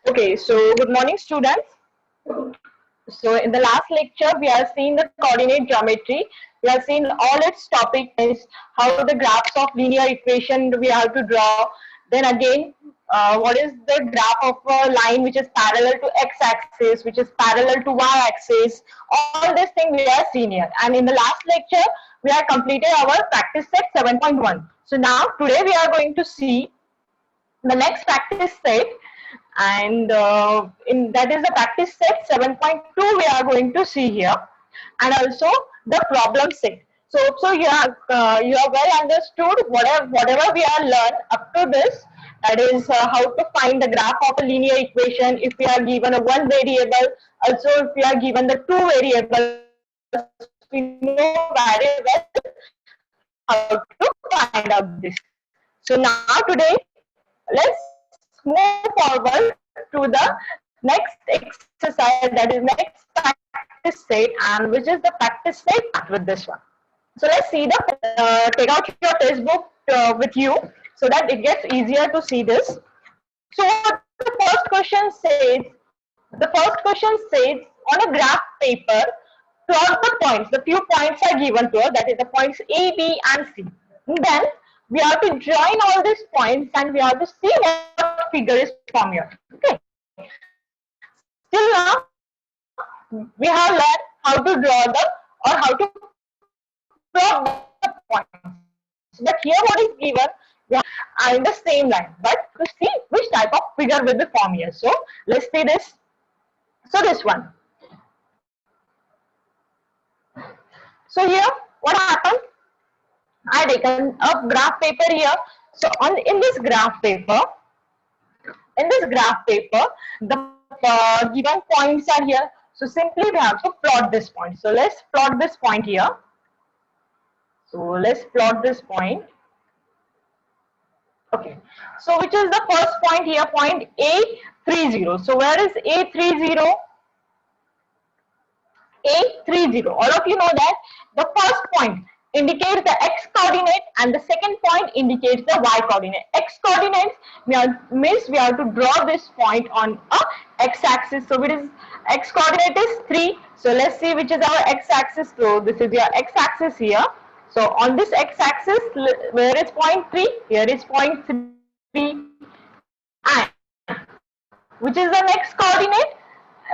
Okay, so good morning, students. So in the last lecture, we have seen the coordinate geometry. We have seen all its topic is how the graphs of linear equation we have to draw. Then again, what is the graph of a line which is parallel to x-axis, which is parallel to y-axis. All this thing we have seen here. And in the last lecture, we have completed our practice set 7.1. So now today we are going to see the next practice set, and in that is the practice set 7.2 we are going to see here, and also the problem set. So you have well understood whatever we are learned up to this, that is how to find the graph of a linear equation if we are given a one variable, also if we are given the two variables. We know very well how to find out this. So now today, let's move forward to the next exercise, that is next practice set, and which is the practice set. Start with this one. So let's see the take out your textbook with you so that it gets easier to see this. So what the first question says on a graph paper, plot the points. The few points are given to us, that is the points A, B, and C. Then we have to join all these points and we have to see what figure is formed here. Okay. Still now, we have learned how to draw the or how to plot the points. But here what is given, we have in the same line, but to see which type of figure will be formed here. So let's see this. So this one. So here, what happened? I taken a graph paper here. So in this graph paper, the given points are here. So simply we have to plot this point. So let's plot this point here. So let's plot this point. Okay. So which is the first point here? Point A30. So where is A30? A30. All of you know that the first point indicates the x coordinate and the second point indicates the y coordinate. X coordinates means we have to draw this point on a x-axis. So it is x coordinate is 3. So let's see which is our x-axis. So this is your x-axis here. So on this x-axis, where is point 3? Here is point 3. And which is the next coordinate?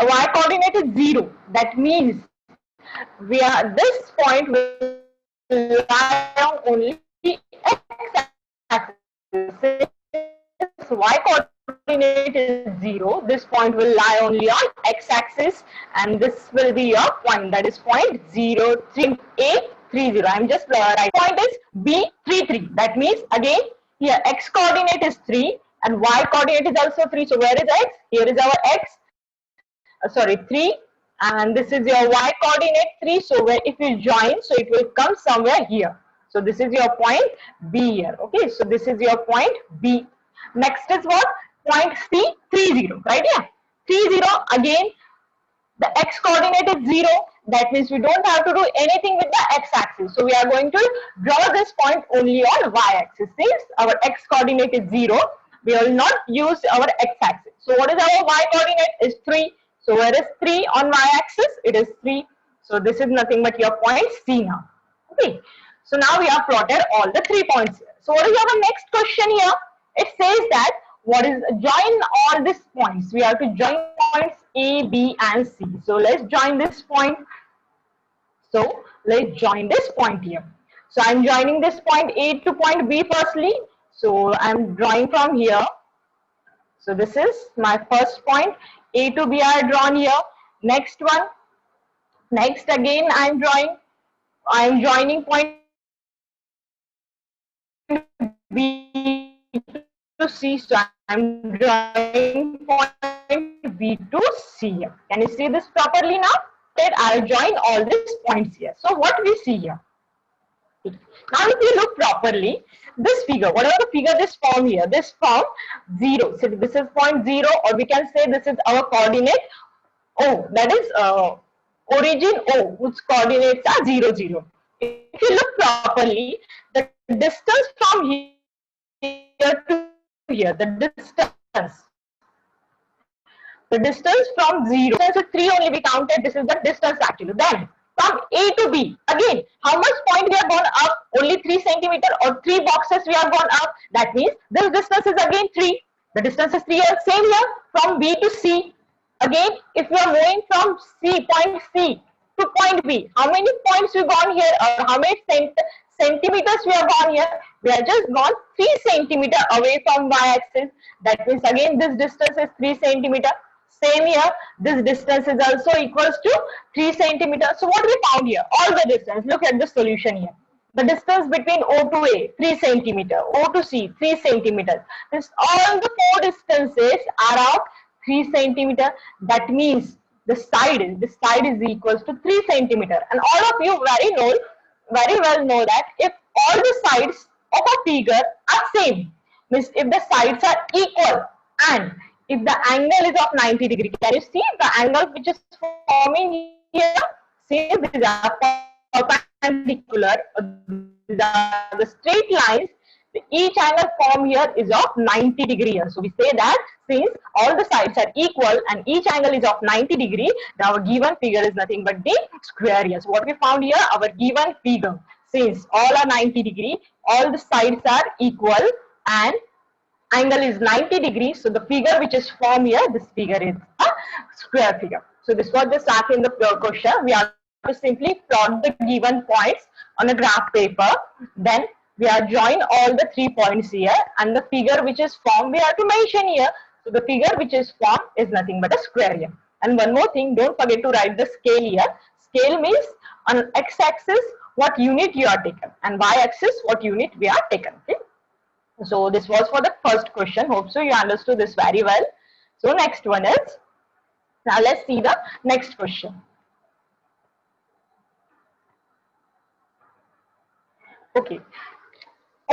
Y coordinate is 0. That means this point will lie on only x-axis. Y coordinate is 0. This point will lie only on x-axis, and this will be your point. That is point 0, 3, A30. I'm just writing. Point is B33. That means again here x coordinate is 3 and y coordinate is also 3. So where is x? Here is our x. Sorry, 3, and this is your y coordinate 3. So where if you join, so it will come somewhere here. So this is your point B here. Okay, so this is your point B. Next is what? Point C30, right? Yeah, 30. Again, the x coordinate is 0. That means we don't have to do anything with the x-axis. So we are going to draw this point only on y-axis. Since our x coordinate is 0, we will not use our x-axis. So what is our y coordinate? Is 3. So where is 3 on y-axis? It is 3. So this is nothing but your point C now. Okay. So now we have plotted all the 3 points here. So what is our next question here? It says that what is join all these points. We have to join points A, B, and C. So let's join this point. So let's join this point here. So I'm joining this point A to point B firstly. So I'm drawing from here. So this is my first point. A to B are drawn here. Next one. Next again I'm joining point B to C. So I'm drawing point B to C here. Can you see this properly now? I'll join all these points here. So what we see here? Now if you look properly, this figure, whatever the figure this form here, this form 0. So this is point 0, or we can say this is our coordinate O. That is origin O, whose coordinates are 0, 0. If you look properly, the distance from here to here, the distance. The distance from 0 to 3 only we counted. This is the distance actually. Then from A to B, again, how much point we have gone up? Only 3 centimeter or 3 boxes we have gone up. That means this distance is again 3. The distance is 3 here. Same here from B to C. Again, if we are moving from point C to point B, how many points we gone here, or how many centimeters we have gone here? We have just gone 3 centimeter away from y-axis. That means again this distance is 3 centimeter. Same here, this distance is also equals to 3 centimeter. So what we found here? All the distance. Look at the solution here. The distance between O to A, 3 centimeter. O to C, 3 centimeters. This all the 4 distances are of 3 centimeter. That means this side is equals to 3 centimeter. And all of you very well know that if all the sides of a figure are same, means if the sides are equal and if the angle is of 90 degree, can you see the angle which is forming here? See, these are perpendicular, these are the straight lines. Each angle formed here is of 90 degree. So we say that since all the sides are equal and each angle is of 90 degree, our given figure is nothing but the square here. So what we found here, our given figure, since all are 90 degree, all the sides are equal and angle is 90 degrees. So the figure which is formed here, this figure is a square figure. So this was just asked in the question. We have to simply plot the given points on a graph paper. Then we are join all the 3 points here, and the figure which is formed we have to mention here. So the figure which is formed is nothing but a square here. And one more thing, don't forget to write the scale here. Scale means on x-axis what unit you are taken, and y-axis what unit we are taken. Okay. So this was for the first question. Hope so you understood this very well. So next one is, now let's see the next question. Okay.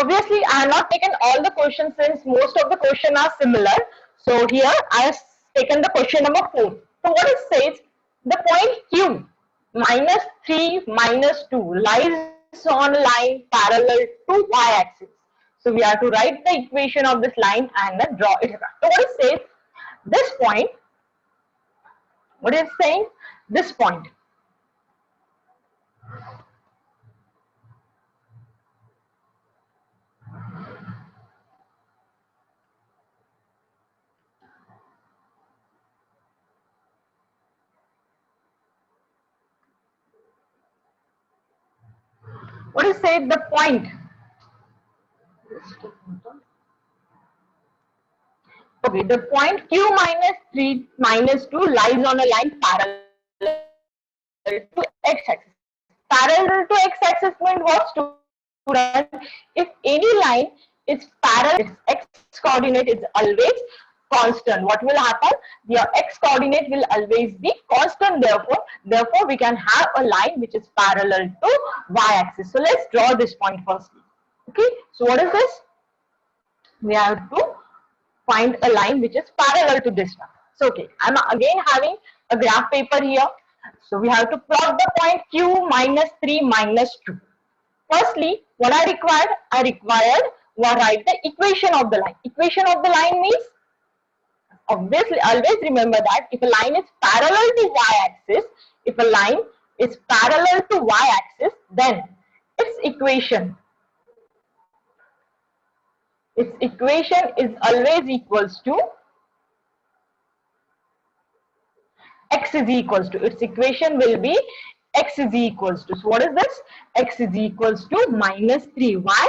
Obviously, I have not taken all the questions since most of the questions are similar. So here I have taken the question number 4. So what it says, the point Q minus 3 minus 2 lies on a line parallel to y-axis. So we have to write the equation of this line and then draw it. So what it says, this point, what is saying? This point. What is said, the point? Okay, the point Q minus 3 minus 2 lies on a line parallel to x-axis. Parallel to x-axis means what, student? If any line is parallel, its x-coordinate is always constant. What will happen? Your x-coordinate will always be constant. Therefore, we can have a line which is parallel to y-axis. So let's draw this point firstly. Okay. So what is this? We have to find a line which is parallel to this one. So okay, I'm again having a graph paper here. So we have to plot the point Q minus 3 minus 2. Firstly, what I required? I required to write the equation of the line. Equation of the line means, obviously, always remember that if a line is parallel to y-axis, if a line is parallel to y-axis, then its equation is always equals to x is equals to, its equation will be x is equals to, so what is this? X is equals to minus 3. Why?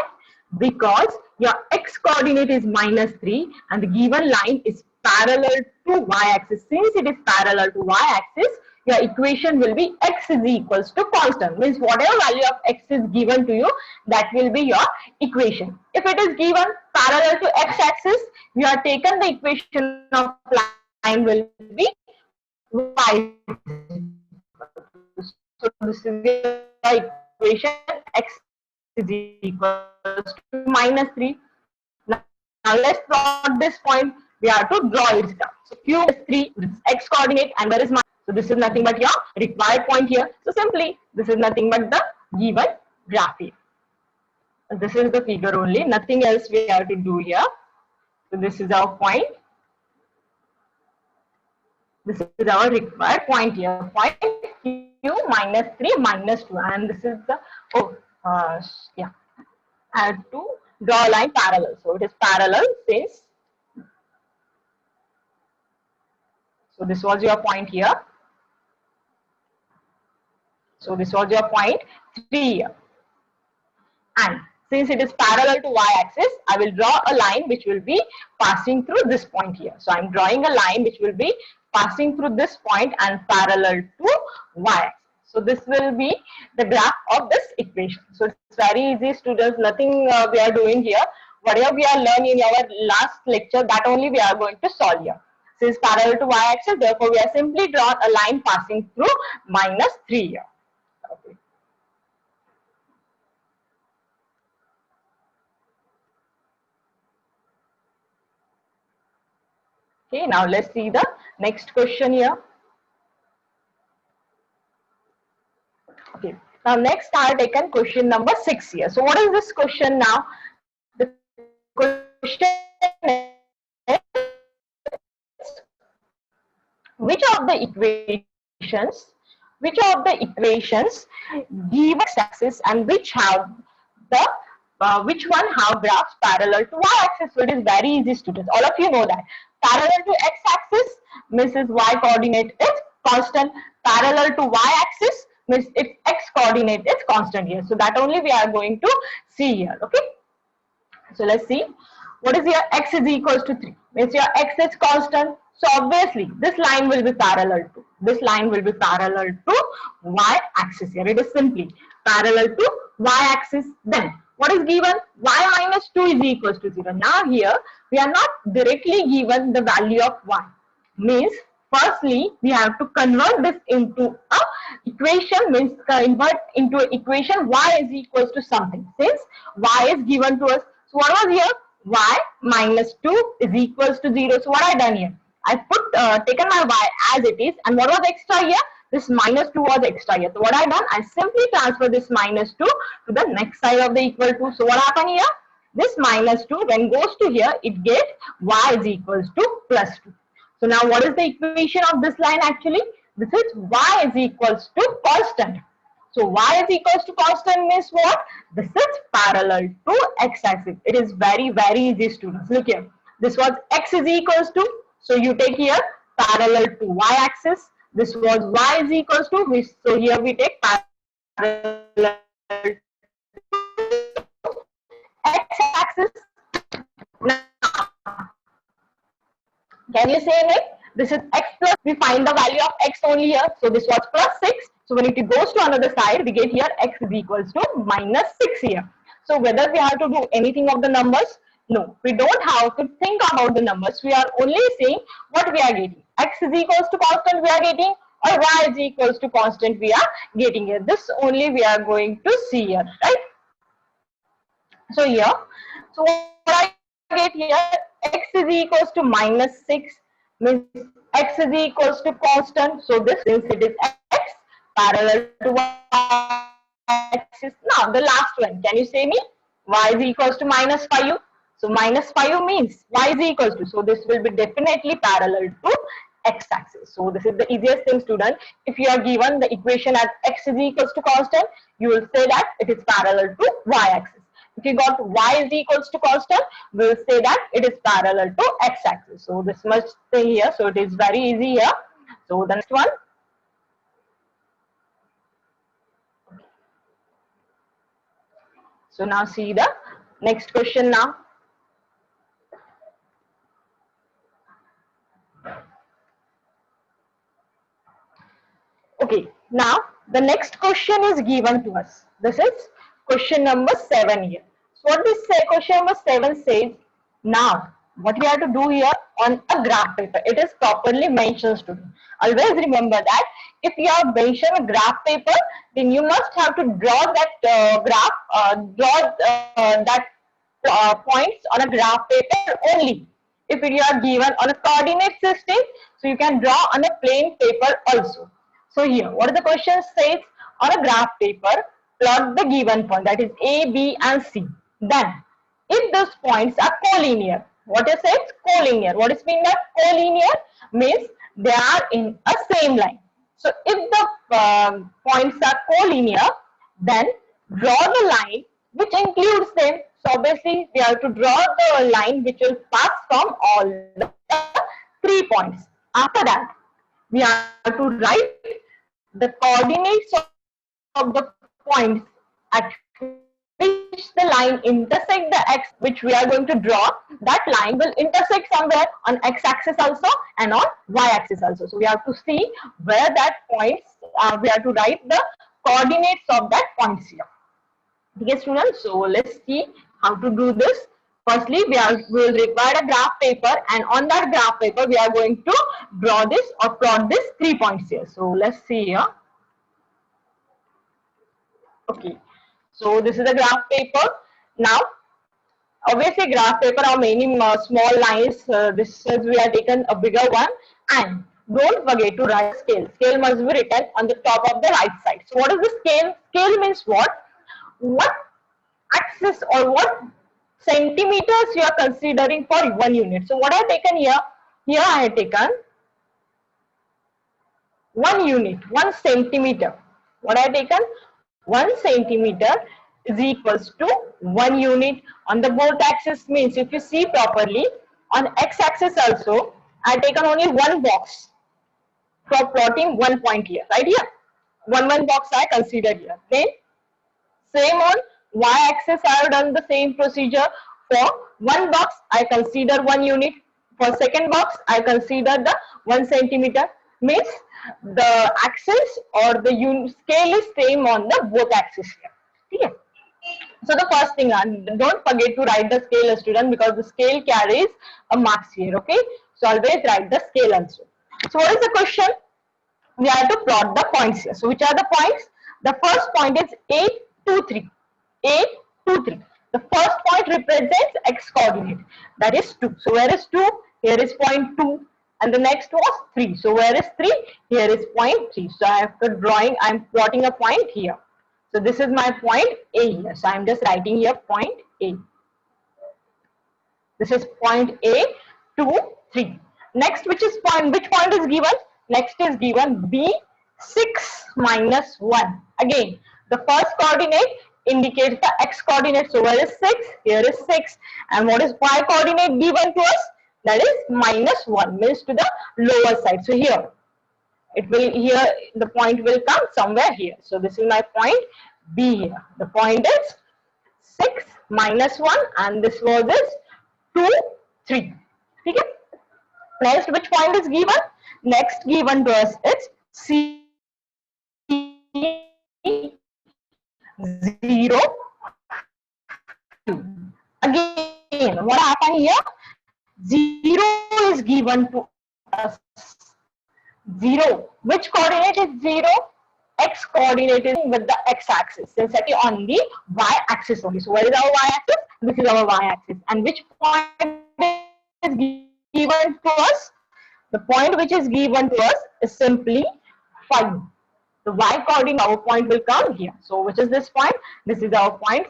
Because your x coordinate is minus 3 and the given line is parallel to y-axis. Since it is parallel to y-axis, your equation will be x is equals to constant. Means whatever value of x is given to you, that will be your equation. If it is given parallel to x-axis, you have taken the equation of line will be y. So this is the equation, x is equals to minus 3. Now let's plot this point. We have to draw it down. So Q is 3, this x coordinate, and where is my? So this is nothing but your required point here. So simply this is nothing but the given graph here. This is the figure only, nothing else we have to do here. So this is our point. This is our required point here. Point Q minus 3 minus 2. And this is the, yeah. I have to draw a line parallel. So it is parallel since. So this was your point here. So this was your point 3 here. And since it is parallel to y-axis, I will draw a line which will be passing through this point here. So I'm drawing a line which will be passing through this point and parallel to y-axis. So this will be the graph of this equation. So it's very easy, students. Nothing we are doing here. Whatever we are learning in our last lecture, that only we are going to solve here. Since parallel to y-axis, therefore we are simply drawn a line passing through minus 3 here. Okay. Okay, now let's see the next question here. Okay, now next I have taken question number 6 here. So what is this question now? The question is, which of the equations give x-axis and which have the which one have graphs parallel to y-axis? So it is very easy, students. All of you know that parallel to x-axis means its y coordinate is constant. Parallel to y-axis means its x coordinate is constant here. So that only we are going to see here. Okay. So let's see. What is your x is equals to 3? Means your x is constant. So obviously this line will be parallel to y-axis here. It is simply parallel to y-axis. Then what is given? Y minus 2 is equals to 0. Now here we are not directly given the value of y. Means firstly we have to convert this into a equation, means convert into an equation y is equals to something. Since y is given to us, so what was here? Y minus 2 is equals to 0. So what I done here? I taken my y as it is, and what was extra here? This minus 2 was extra here. So what I done? I simply transfer this minus 2 to the next side of the equal to. So what happened here? This minus 2 when goes to here, it gets y is equals to plus 2. So now what is the equation of this line actually? This is y is equals to constant. So y is equals to constant means what? This is parallel to x-axis. It is very, very easy, students. Look here. This was x is equals to. So you take here parallel to y-axis. This was y is equals to. So here we take parallel to x-axis. Now, can you say it? This is x plus. We find the value of x only here. So this was plus 6. So when it goes to another side, we get here x is equals to minus 6 here. So whether we have to do anything of the numbers? No, we don't have to think about the numbers. We are only saying what we are getting. X is equals to constant we are getting, or y is equals to constant we are getting here. This only we are going to see here, right? So here, so what I get here, x is equals to minus 6 means x is equals to constant. So this, since it is x parallel to y-axis. Now the last one, can you say me? Y is equals to minus 5. So minus 5 means y is equals to. So this will be definitely parallel to x-axis. So this is the easiest thing, student. If you are given the equation as x is equals to constant, you will say that it is parallel to y-axis. If you got y is equals to constant, we will say that it is parallel to x-axis. So this much thing here. So it is very easy here. So the next one. So now see the next question now. Okay, now the next question is given to us. This is question number 7 here. So what this question number 7 says, now what we have to do here on a graph paper, it is properly mentioned, student. Always remember that if you have mentioned a graph paper, then you must have to draw that points on a graph paper only. If you are given on a coordinate system, so you can draw on a plain paper also. So here, what the question says, on a graph paper, plot the given point, that is A, B and C. Then, if those points are collinear, What is it? Collinear. What is mean by collinear? Means they are in a same line. So if the points are collinear, then draw the line which includes them. So obviously we have to draw the line which will pass from all the 3 points. After that, we have to write the coordinates of the points at which the line intersect the x which we are going to draw. That line will intersect somewhere on x-axis also and on y-axis also. So we have to see where that points, we have to write the coordinates of that points here. Okay, students, so let's see how to do this. Firstly, we will require a graph paper, and on that graph paper, we are going to draw this or plot this 3 points here. So let's see here. Okay, so this is a graph paper. Now, obviously, graph paper are many small lines. This is we are taken a bigger one, and don't forget to write scale. Scale must be written on the top of the right side. So, what is the scale? Scale means what? What axis or what centimeters you are considering for 1 unit. So, what I have taken here? Here I have taken 1 unit, 1 centimeter. What I have taken? 1 centimeter is equals to 1 unit. On the both axis means if you see properly, on x-axis also, I have taken only one box for plotting 1 point here, right here. One box I considered here. Then same on y-axis, I have done the same procedure. For one box, I consider 1 unit. For second box, I consider the 1 centimeter. Means the axis or the scale is same on the both axis here. Okay. So the first thing, don't forget to write the scale, student, because the scale carries a marks here. Okay. So always write the scale also. So what is the question? We have to plot the points here. So which are the points? The first point is 8, 2, 3. 8, 2, 3. The first point represents x coordinate. That is 2. So where is 2? Here is point 2. And the next was 3. So where is 3? Here is point 3. So after drawing, I am plotting a point here. So this is my point A here. So I am just writing here point A. This is point A, 2, 3. Next, which point is given? Next is given B, 6 minus 1. Again, the first coordinate indicates the x coordinate. So where is 6? Here is 6. And what is y coordinate given to us? That is minus 1, means to the lower side. So here, the point will come somewhere here. So this is my point B here. The point is 6 minus 1 and this was is 2, 3. Okay. Next, which point is given? Next given to us is C 0, 2. Again, what happened here? 0 is given to us. 0. Which coordinate is 0? X coordinate is with the x-axis. Since it is on the y-axis only. So where is our y-axis? This is our y-axis. And which point is given to us? The point which is given to us is simply 5. The y coordinate, our point will come here. So which is this point? This is our point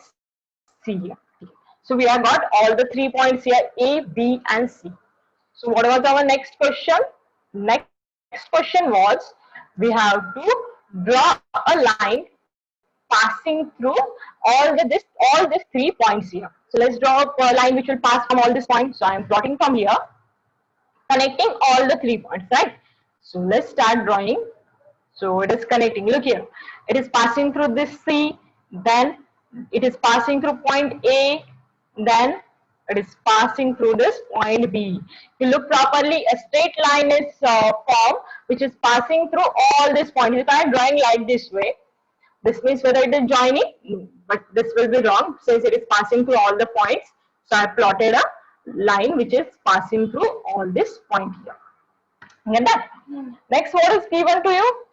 C here. So we have got all the 3 points here, A, B and C. So what was our next question? Next question was, we have to draw a line passing through all these 3 points here. So let's draw a line which will pass from all these points. So I am plotting from here, connecting all the 3 points, right? So let's start drawing. So it is connecting. Look here. It is passing through this C, then it is passing through point A, then it is passing through this point B. If you look properly, a straight line is formed which is passing through all these points. If I am drawing like this way, this means whether it is joining, no, but this will be wrong since it is passing through all the points. So I plotted a line which is passing through all this point here. Get that? Next, what is given to you?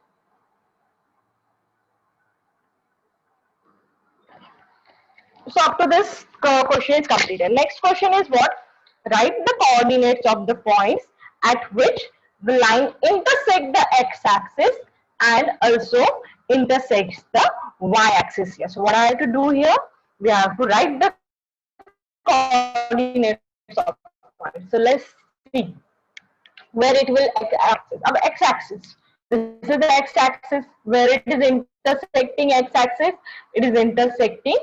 So up to this question is completed. Next question is what? Write the coordinates of the points at which the line intersects the x-axis and also intersects the y-axis here. So what I have to do here? We have to write the coordinates of points. So let's see where it will x-axis. Now x-axis. This is the x-axis where it is intersecting x-axis. It is intersecting.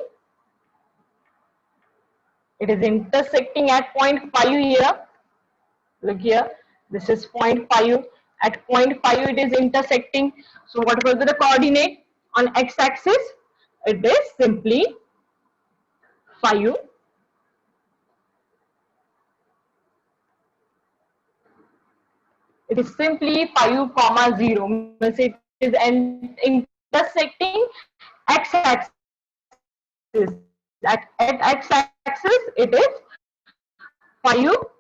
It is intersecting at point 5 here. Look here. This is point 5. At point 5 it is intersecting. So what will be the coordinate on x-axis? It is simply 5. It is simply 5, 0. Means it is intersecting x-axis. At x-axis it is 5, 0.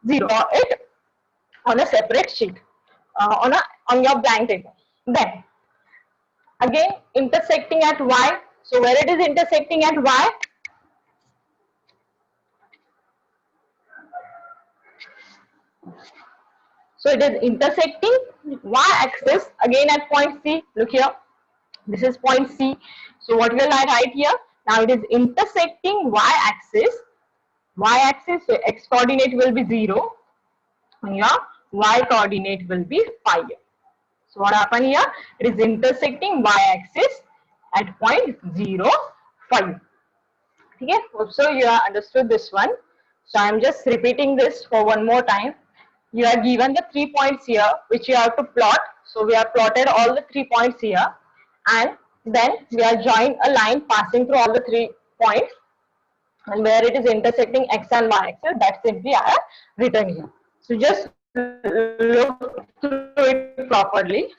Draw it on a separate sheet, on your blank paper. Then again intersecting at y. So where it is intersecting at y? So it is intersecting y-axis again at point C. Look here. This is point C. So what will I write here? Now it is intersecting y-axis. Y-axis, so x coordinate will be 0 and your y coordinate will be 5. So what happened here? It is intersecting y-axis at point 0, 5. Okay, so you have understood this one. So I am just repeating this for one more time. You are given the 3 points here which you have to plot. So we have plotted all the 3 points here, and then we are drawing a line passing through all the 3 points, and where it is intersecting x and y axis, that simply I have written here. So just look through it properly.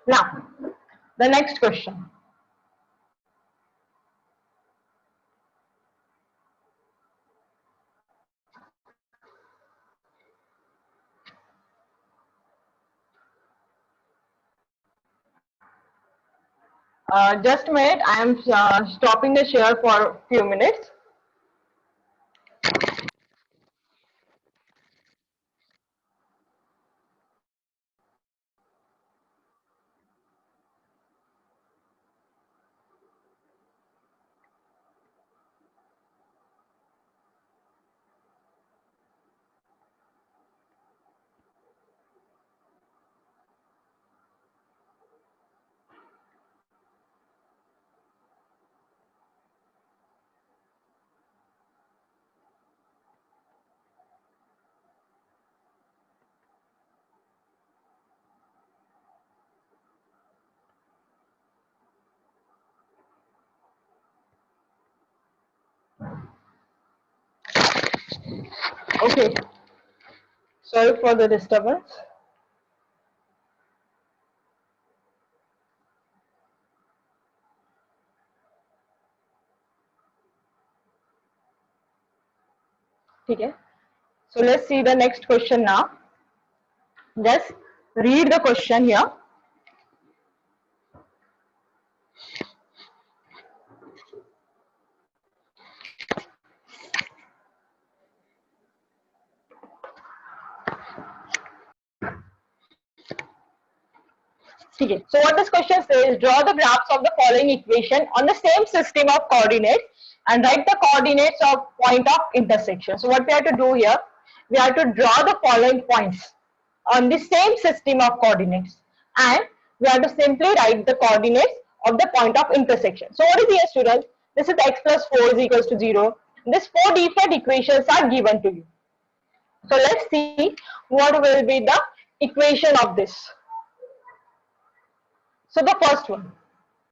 Now, the next question. Just a minute, I am stopping the share for a few minutes. Okay, sorry for the disturbance. Okay, so let's see the next question now. Just read the question here. Okay. So what this question says, draw the graphs of the following equation on the same system of coordinates and write the coordinates of point of intersection. So what we have to do here, we have to draw the following points on the same system of coordinates, and we have to simply write the coordinates of the point of intersection. So what is here, students? This is x plus 4 is equals to 0. These 4 different equations are given to you. So let's see what will be the equation of this. So the first one,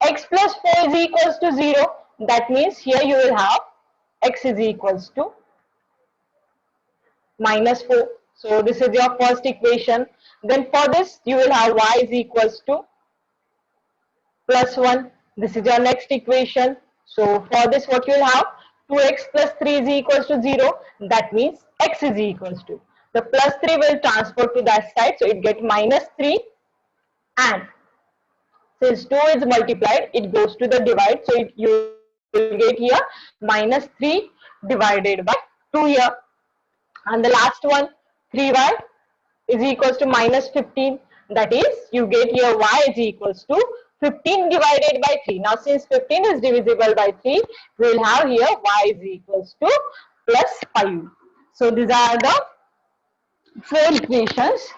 x plus 4 is equals to 0. That means here you will have x is equals to minus 4. So this is your first equation. Then for this you will have y is equals to plus 1. This is your next equation. So for this what you will have, 2x plus 3 is equals to 0. That means x is equals to. The plus 3 will transfer to that side. So it gets minus 3, and since 2 is multiplied, it goes to the divide. So you will get here minus 3 divided by 2 here. And the last one, 3y is equals to minus 15. That is, you get here y is equals to 15 divided by 3. Now, since 15 is divisible by 3, we will have here y is equals to plus 5. So, these are the 4 equations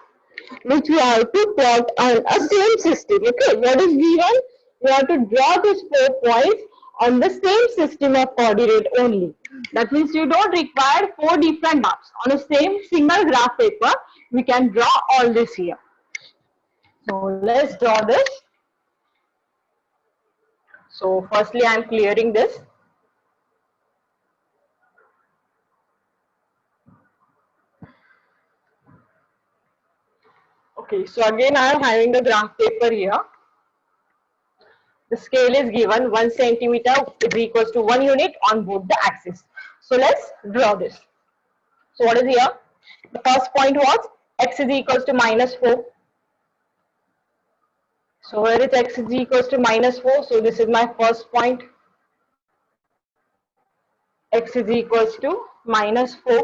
which we have to plot on a same system. Okay, what is given? We have to draw these 4 points on the same system of coordinate only. That means you don't require 4 different graphs. On the same single graph paper, we can draw all this here. So let's draw this. So firstly, I am clearing this. Okay, so again I am having the graph paper here. The scale is given 1 centimeter is equals to 1 unit on both the axes. So let's draw this. So what is here? The first point was x is equals to minus 4. So where is x is equals to minus 4? So this is my first point. X is equals to minus 4.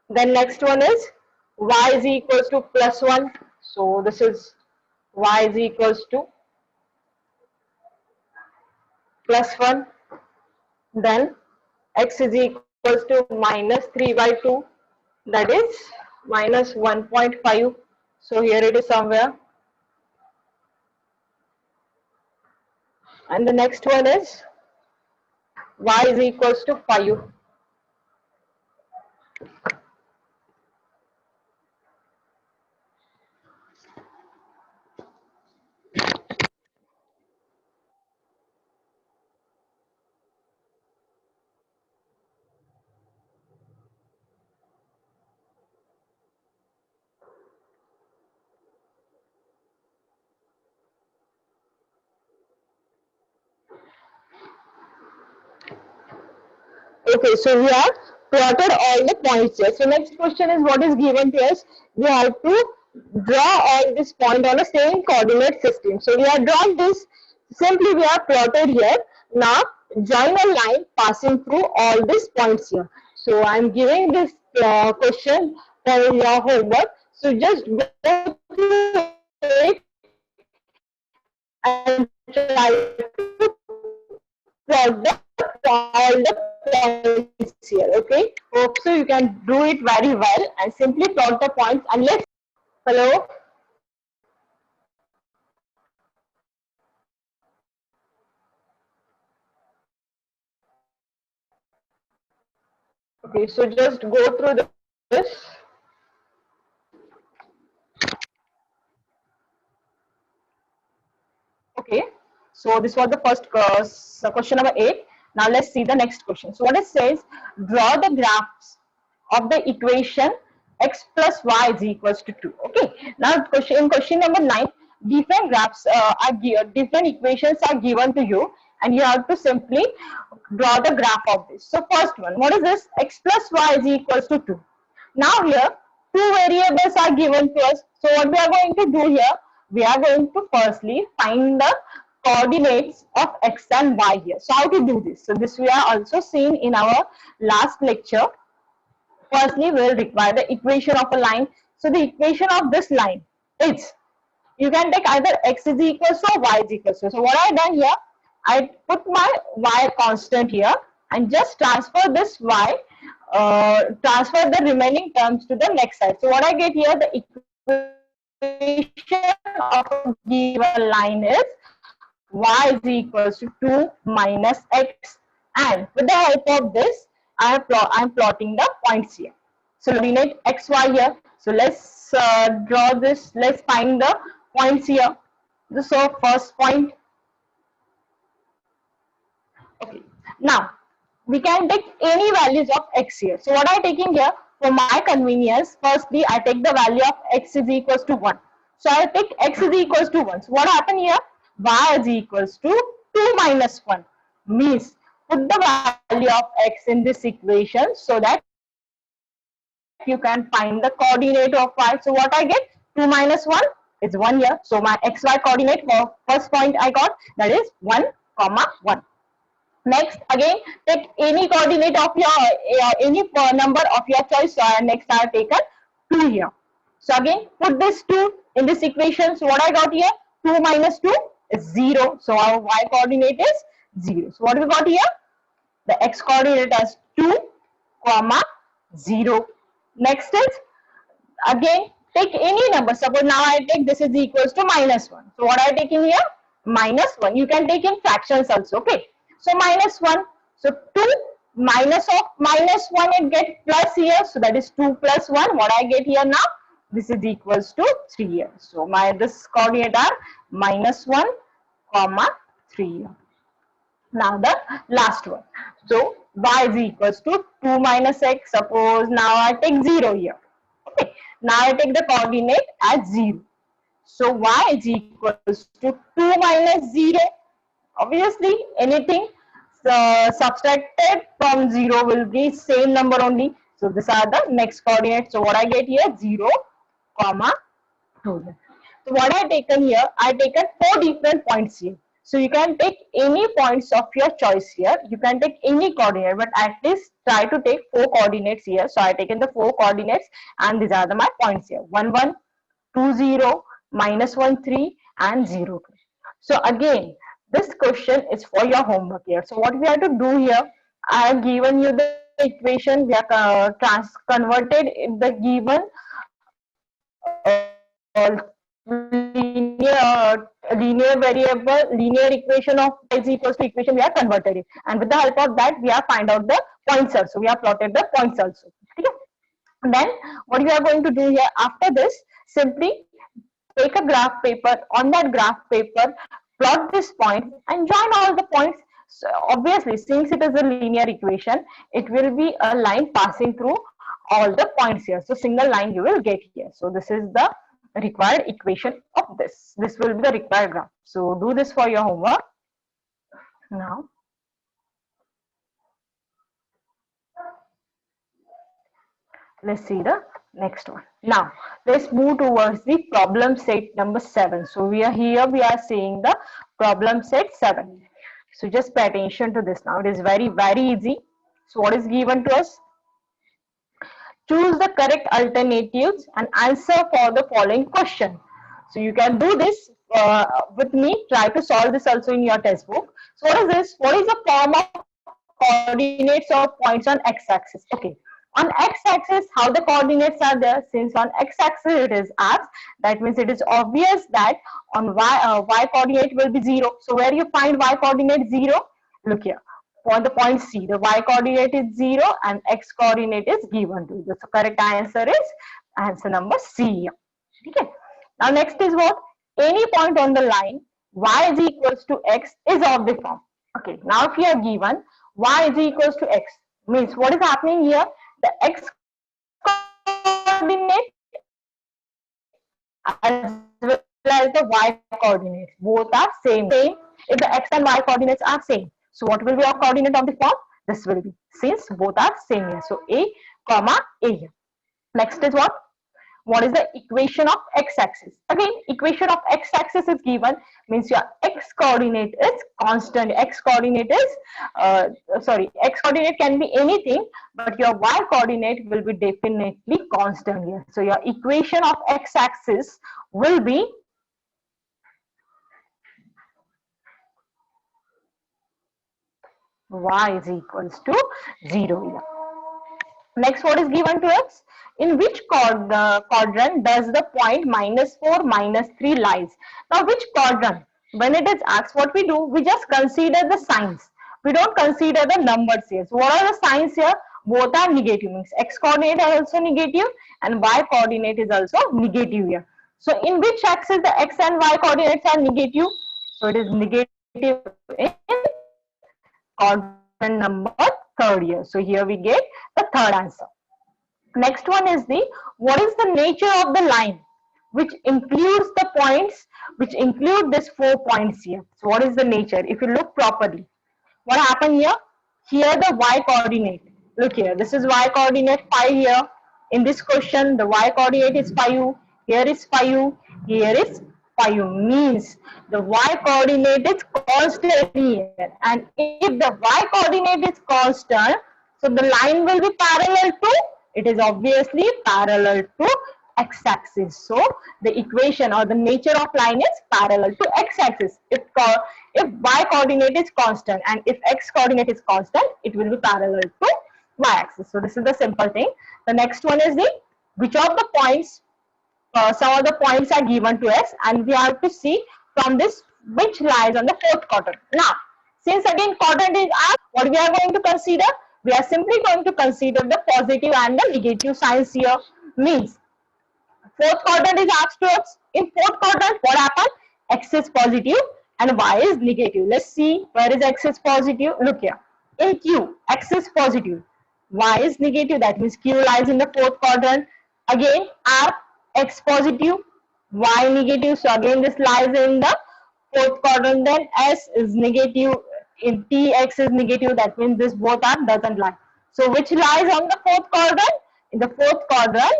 Then next one is y is equals to plus 1. So this is y is equals to plus 1. Then x is equals to minus 3 by 2. That is minus 1.5. So here it is somewhere. And the next one is y is equals to 5. Okay, so we have plotted all the points here. So next question is what is given to us? We have to draw all this point on the same coordinate system. So we have drawn this. Simply we have plotted here. Now join a line passing through all these points here. So I am giving this question for your homework. So just go through it and try to plot all the points here. Okay, hope so you can do it very well and simply plot the points. And let's hello. Okay, so just go through this. Okay, so this was the first question number 8. Now let's see the next question. So what it says, draw the graphs of the equation x plus y is equals to 2. Okay, now in question number 9, different graphs are given, different equations are given to you, and you have to simply draw the graph of this. So first one, what is this? X plus y is equals to 2. Now here, 2 variables are given to us. So what we are going to do here? We are going to firstly find the coordinates of x and y here. So how to do this? So this we are also seen in our last lecture. Firstly, we will require the equation of a line. So the equation of this line is, you can take either x is equals to or y is equals to. So what I done here, I put my y constant here and just transfer this y, transfer the remaining terms to the next side. So what I get here, the equation of a given line is y is equals to 2 minus x, and with the help of this I am plotting the points here. So coordinate x, y here. So let's draw this. Let's find the points here. So first point. Okay. Now we can take any values of x here. So what I am taking here for my convenience. Firstly, I take the value of x is equals to 1. So I take x is equals to 1. So what happened here? Y is equals to 2 minus 1. Means put the value of x in this equation so that you can find the coordinate of y. So what I get? 2 minus 1 is 1 here. So my xy coordinate for first point I got, that is 1, 1. Next, again, take any coordinate of your any number of your choice. So next I have taken 2 here. So again, put this 2 in this equation. So what I got here? 2 minus 2 is 0. So our y coordinate is 0. So what we got here? The x coordinate as 2, comma 0. Next is, again, take any number. Suppose now I take this is equals to minus 1. So what I take in here? Minus 1. You can take in fractions also. Okay. So minus 1. So 2 minus of minus 1, it get plus here. So that is 2 plus 1. What I get here now? This is equals to 3 here. So my this coordinate are minus 1, comma 3 here. Now the last one. So y is equals to 2 minus x. Suppose now I take 0 here. Okay. Now I take the coordinate as 0. So y is equals to 2 minus 0. Obviously anything subtracted from 0 will be same number only. So these are the next coordinates. So what I get here? 0, comma 2. So what I taken here? I taken 4 different points here. So you can take any points of your choice here. You can take any coordinate, but at least try to take 4 coordinates here. So I taken the 4 coordinates, and these are my points here: 1, 1, 2, 0, minus 1, 3, and 0, 2. So again, this question is for your homework here. So what we have to do here? I have given you the equation. We are converted in the given linear variable, linear equation of y is equals to equation, we have converted it, and with the help of that we have find out the points also. We have plotted the points also. Okay. Then what we are going to do here, after this, simply take a graph paper. On that graph paper, plot this point and join all the points. So obviously, since it is a linear equation, it will be a line passing through all the points here. So single line you will get here. So this is the required equation of this. This will be the required graph. So do this for your homework. Now, let's see the next one. Now, let's move towards the problem set number 7. So we are here, we are seeing the problem set 7. So just pay attention to this now. It is very, very easy. So what is given to us? Choose the correct alternatives and answer for the following question. So you can do this with me. Try to solve this also in your textbook. So what is this? What is the form of coordinates of points on x-axis? Okay. On x-axis, how the coordinates are there? Since on x-axis it is x, that means it is obvious that on y coordinate will be 0. So where you find y coordinate 0? Look here. For the point C, the y coordinate is 0 and x coordinate is given to you. The correct answer is answer number C. Okay. Now next is what? Any point on the line y is equals to x is of the form. Okay. Now if you are given y is equals to x, means what is happening here? The x coordinate as well as the y coordinates both are same. If the x and y coordinates are same, so what will be our coordinate of the form? This will be, since both are same here. So a comma a here. Next is what? What is the equation of x-axis? Again, equation of x-axis is given, means your x coordinate is constant. X coordinate is x coordinate can be anything, but your y coordinate will be definitely constant here. So your equation of x-axis will be y is equals to 0 here. Next, what is given to us? In which quadrant does the point -4, -3 lies? Now, which quadrant? When it is asked, what we do? We just consider the signs. We don't consider the numbers here. So, what are the signs here? Both are negative. Means x coordinate is also negative and y coordinate is also negative here. So, in which axis the x and y coordinates are negative? So, it is negative in quadrant number 3rd here. So here we get the 3rd answer. Next one is what is the nature of the line which includes the points, which include this 4 points here. So what is the nature? If you look properly, what happened here? Here the y coordinate. Look here, this is y coordinate 5 here. In this question, the y coordinate is 5. Here is 5. Here is 5, means the y coordinate is constant here, and if the y coordinate is constant, so the line will be parallel to, it is obviously parallel to x-axis. So the equation or the nature of line is parallel to x-axis. If y coordinate is constant and if x coordinate is constant, it will be parallel to y-axis. So this is the simple thing. The next one is the which of the points, some of the points are given to us, and we have to see from this which lies on the fourth quadrant. Now, since again quadrant is asked, what we are going to consider? We are simply going to consider the positive and the negative signs here. Means fourth quadrant is asked to us. In fourth quadrant, what happened? X is positive and y is negative. Let's see where is x is positive. Look here. In Q, x is positive, y is negative. That means Q lies in the fourth quadrant. Again, R, x positive, y negative. So again, this lies in the fourth quadrant. Then S is negative. In T, x is negative. That means this both are doesn't lie. So which lies on the fourth quadrant? In the fourth quadrant,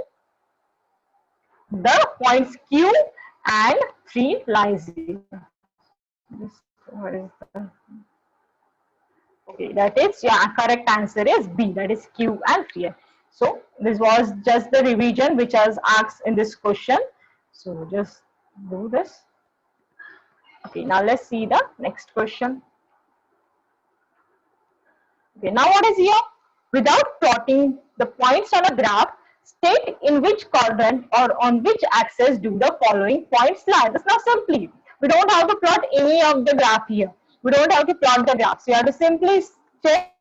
the points Q and 3 lies here. Okay, that is, yeah, correct answer is B, that is Q and 3. So this was just the revision which was asked in this question. So just do this. Okay, now let's see the next question. Okay, now what is here? Without plotting the points on a graph, state in which quadrant or on which axis do the following points lie. That's now simply. We don't have to plot any of the graph here. We don't have to plot the graph. So you have to simply check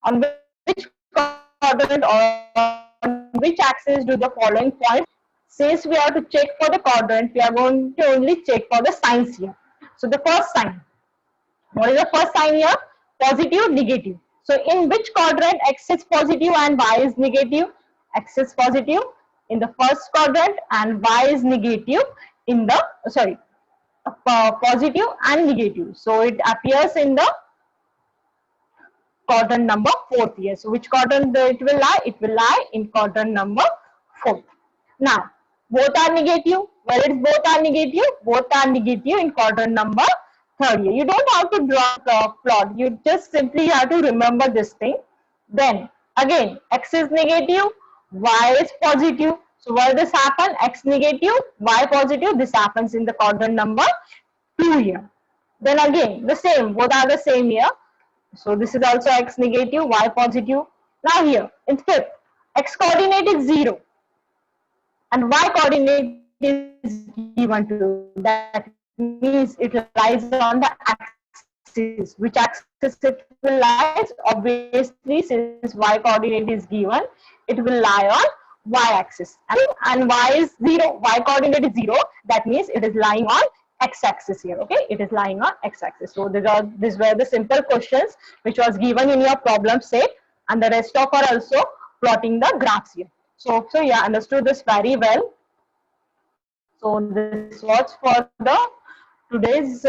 on which quadrant or on which axis do the following points. Since we have to check for the quadrant, we are going to only check for the signs here. So the first sign. What is the first sign here? Positive, negative. So in which quadrant x is positive and y is negative? X is positive in the first quadrant and y is negative in the, sorry, positive and negative. So it appears in the quadrant number 4 here. So which quadrant it will lie? It will lie in quadrant number 4. Now, both are negative. Well, it's both are negative. Both are negative in quadrant number 3rd here. You don't have to draw the plot. You just simply have to remember this thing. Then again, x is negative, y is positive. So where this happen? X negative, y positive. This happens in the quadrant number 2 here. Then again, the same. Both are the same here. So this is also x negative, y positive. Now here, in 5th, x coordinate is 0 and y coordinate is given to. That means it lies on the axis. Which axis it will lie? Obviously, since y coordinate is given, it will lie on y-axis. And y is 0. Y coordinate is 0. That means it is lying on x-axis here. Okay, it is lying on x-axis. So these were the simple questions which was given in your problem set, and the rest of are also plotting the graphs here. So yeah, understood this very well. So this was for the today's.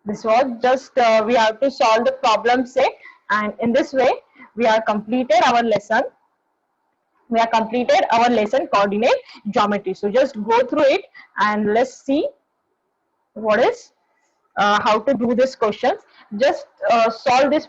This was just we have to solve the problem set, and in this way we are completed our lesson. We have completed our lesson coordinate geometry. So just go through it and let's see what is how to do this questions. Just solve this